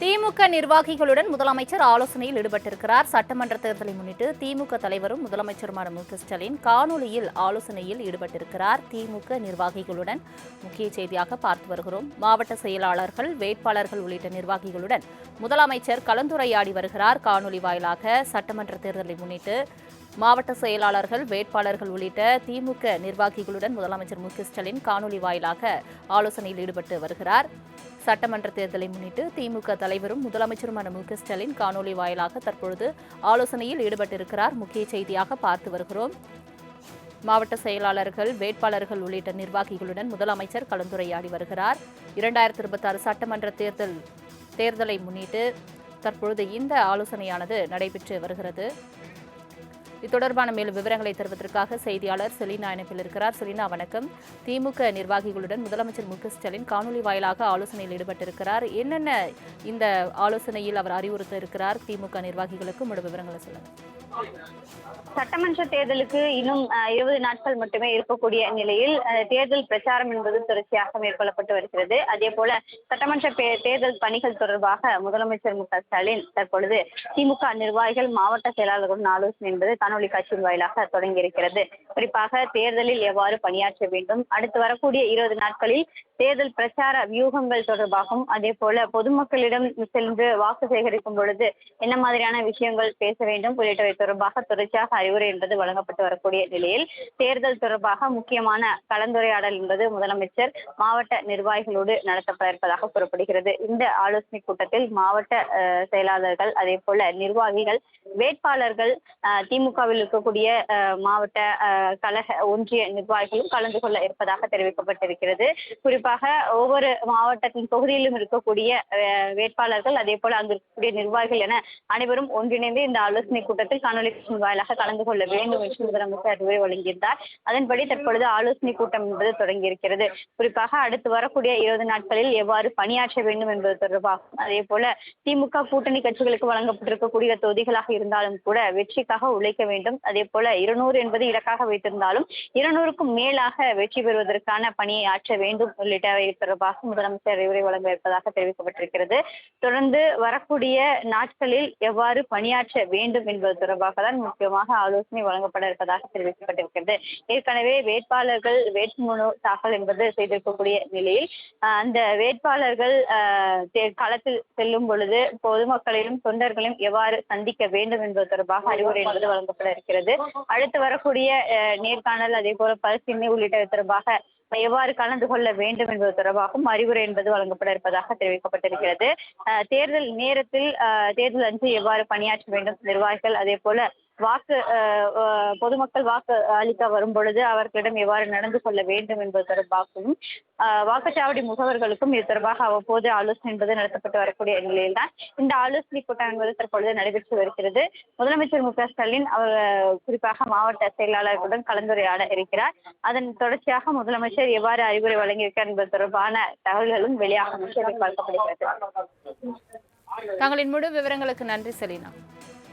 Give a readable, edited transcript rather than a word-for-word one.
திமுக நிர்வாகிகளுடன் முதலமைச்சர் ஆலோசனையில் ஈடுபட்டிருக்கிறார். சட்டமன்ற தேர்தலை முன்னிட்டு திமுக தலைவரும் முதலமைச்சருமான மு.க.ஸ்டாலின் காணொலியில் ஆலோசனையில் ஈடுபட்டிருக்கிறார். திமுக நிர்வாகிகளுடன் முக்கிய செய்தியாக பார்த்து வருகிறோம். மாவட்ட செயலாளர்கள், வேட்பாளர்கள் உள்ளிட்ட நிர்வாகிகளுடன் முதலமைச்சர் கலந்துரையாடி வருகிறார். காணொலி வாயிலாக சட்டமன்ற தேர்தலை முன்னிட்டு மாவட்ட செயலாளர்கள், வேட்பாளர்கள் உள்ளிட்ட திமுக நிர்வாகிகளுடன் முதலமைச்சர் மு.க.ஸ்டாலின் காணொலி வாயிலாக ஆலோசனையில் ஈடுபட்டு வருகிறார். சட்டமன்ற தேர்தலை முன்னிட்டு திமுக தலைவரும் முதலமைச்சருமான மு.க.ஸ்டாலின் காணொலி வாயிலாக தற்பொழுது ஆலோசனையில் ஈடுபட்டிருக்கிறார். முக்கிய செய்தியாக பார்த்து வருகிறோம். மாவட்ட செயலாளர்கள், வேட்பாளர்கள் உள்ளிட்ட நிர்வாகிகளுடன் முதலமைச்சர் கலந்துரையாடி வருகிறார். 2026 சட்டமன்ற தேர்தலை முன்னிட்டு தற்பொழுது இந்த ஆலோசனையானது நடைபெற்று வருகிறது. இது தொடர்பான மேலும் விவரங்களை தருவதற்காக செய்தியாளர் செலினா இணைப்பில் இருக்கிறார். செலினா, வணக்கம். திமுக நிர்வாகிகளுடன் முதலமைச்சர் மு.க.ஸ்டாலின் காணொலி வாயிலாக ஆலோசனையில் ஈடுபட்டிருக்கிறார். என்னென்ன இந்த ஆலோசனையில் அவர் அறிவுறுத்த இருக்கிறார் திமுக நிர்வாகிகளுக்கு? உங்களோட விவரங்களை சொல்லுங்க. சட்டமன்ற தேர்தலுக்கு இன்னும் 20 நாட்கள் மட்டுமே இருக்கக்கூடிய நிலையில் தேர்தல் பிரச்சாரம் என்பது தொடர்ச்சியாக மேற்கொள்ளப்பட்டு வருகிறது. அதே போல சட்டமன்ற தேர்தல் பணிகள் தொடர்பாக முதலமைச்சர் மு.க.ஸ்டாலின் தற்பொழுது திமுக நிர்வாகிகள், மாவட்ட செயலாளர்களுடன் ஆலோசனை என்பது காணொலி காட்சியின் வாயிலாக தொடங்கியிருக்கிறது. குறிப்பாக தேர்தலில் எவ்வாறு பணியாற்ற வேண்டும், அடுத்து வரக்கூடிய 20 நாட்களில் தேர்தல் பிரச்சார வியூகங்கள் தொடர்பாகவும், அதே போல பொதுமக்களிடம் சென்று வாக்கு சேகரிக்கும் பொழுது என்ன மாதிரியான விஷயங்கள் பேச வேண்டும் உள்ளிட்டவை தொடர்பாக தொடர்ச்சியாக அறிவுரை என்பது வழங்கப்பட்டு வரக்கூடிய நிலையில் தேர்தல் தொடர்பாக முக்கியமான கலந்துரையாடல் என்பது முதலமைச்சர் மாவட்ட நிர்வாகிகளோடு நடத்தப்பட இருப்பதாக கூறப்படுகிறது. இந்த ஆலோசனை கூட்டத்தில் மாவட்ட செயலாளர்கள், அதே போல நிர்வாகிகள், வேட்பாளர்கள், திமுகவில் இருக்கக்கூடிய மாவட்ட கழக ஒன்றிய நிர்வாகிகளும் கலந்து கொள்ள இருப்பதாக தெரிவிக்கப்பட்டிருக்கிறது. குறிப்பாக ஒவ்வொரு மாவட்டத்தின் தொகுதியிலும் இருக்கக்கூடிய வேட்பாளர்கள், அதே போல அங்கு இருக்கக்கூடிய நிர்வாகிகள் என அனைவரும் ஒன்றிணைந்து இந்த ஆலோசனை கூட்டத்தில் காணொலி வாயிலாக கலந்து கொள்ள வேண்டும் என்று முதலமைச்சர் அறிவுரை வழங்கியிருந்தார். அதன்படி தற்பொழுது ஆலோசனை கூட்டம் என்பது தொடங்கியிருக்கிறது. குறிப்பாக அடுத்து வரக்கூடிய 20 நாட்களில் எவ்வாறு பணியாற்ற வேண்டும் என்பது தொடர்பாகவும், அதே போல திமுக கூட்டணி கட்சிகளுக்கு வழங்கப்பட்டிருக்கக்கூடிய தொகுதிகளாக இருந்தாலும் கூட வெற்றிக்காக உழைக்க வேண்டும். அதே போல 200 என்பது இலக்காக வைத்திருந்தாலும் 200க்கும் மேலாக வெற்றி பெறுவதற்கான பணியை ஆற்ற வேண்டும் உள்ளிட்டவை தொடர்பாக முதலமைச்சர் அறிவுரை வழங்க இருப்பதாக தெரிவிக்கப்பட்டிருக்கிறது. தொடர்ந்து வரக்கூடிய நாட்களில் எவ்வாறு பணியாற்ற வேண்டும் என்பது தொடர்பாக தான் முக்கியமாக ஆலோசனை வழங்கப்பட இருப்பதாக தெரிவிக்கப்பட்டிருக்கிறது. ஏற்கனவே வேட்பாளர்கள் வேட்புமனு தாக்கல் என்பது செய்திருக்கக்கூடிய நிலையில் அந்த வேட்பாளர்கள் களத்தில் செல்லும் பொழுது பொதுமக்களையும் தொண்டர்களையும் எவ்வாறு சந்திக்க வேண்டும் என்பது தொடர்பாக அறிவுரை என்பது வழங்கப்பட இருக்கிறது. அடுத்து வரக்கூடிய நேர்காணல், அதே போல பரிசீலனை உள்ளிட்டவை தொடர்பாக எவ்வாறு கலந்து கொள்ள வேண்டும் என்பது தொடர்பாகவும் அறிவுரை என்பது வழங்கப்பட இருப்பதாக தெரிவிக்கப்பட்டிருக்கிறது. தேர்தல் நேரத்தில் தேர்தல் அன்று எவ்வாறு பணியாற்ற வேண்டும் நிர்வாகிகள், அதே போல பொதுமக்கள் வாக்கு அளிக்க வரும் பொழுது அவர்களிடம் எவ்வாறு நடந்து கொள்ள வேண்டும் என்பது தொடர்பாகவும் வாக்குச்சாவடி முகவர்களுக்கும் இது தொடர்பாக அவ்வப்போது ஆலோசனை என்பது நடத்தப்பட்டு வரக்கூடிய நிலையில்தான் இந்த ஆலோசனை கூட்டம் என்பது தற்பொழுது நடைபெற்று வருகிறது. முதலமைச்சர் மு.க.ஸ்டாலின் அவர் குறிப்பாக மாவட்ட செயலாளர்களுடன் கலந்துரையாட இருக்கிறார். அதன் தொடர்ச்சியாக முதலமைச்சர் எவ்வாறு அறிவுரை வழங்கியிருக்கிறார் என்பது தொடர்பான தகவல்களும் வெளியாகும் என்று எதிர்பார்க்கப்படுகிறது. தங்களின் முழு விவரங்களுக்கு நன்றி செலினா.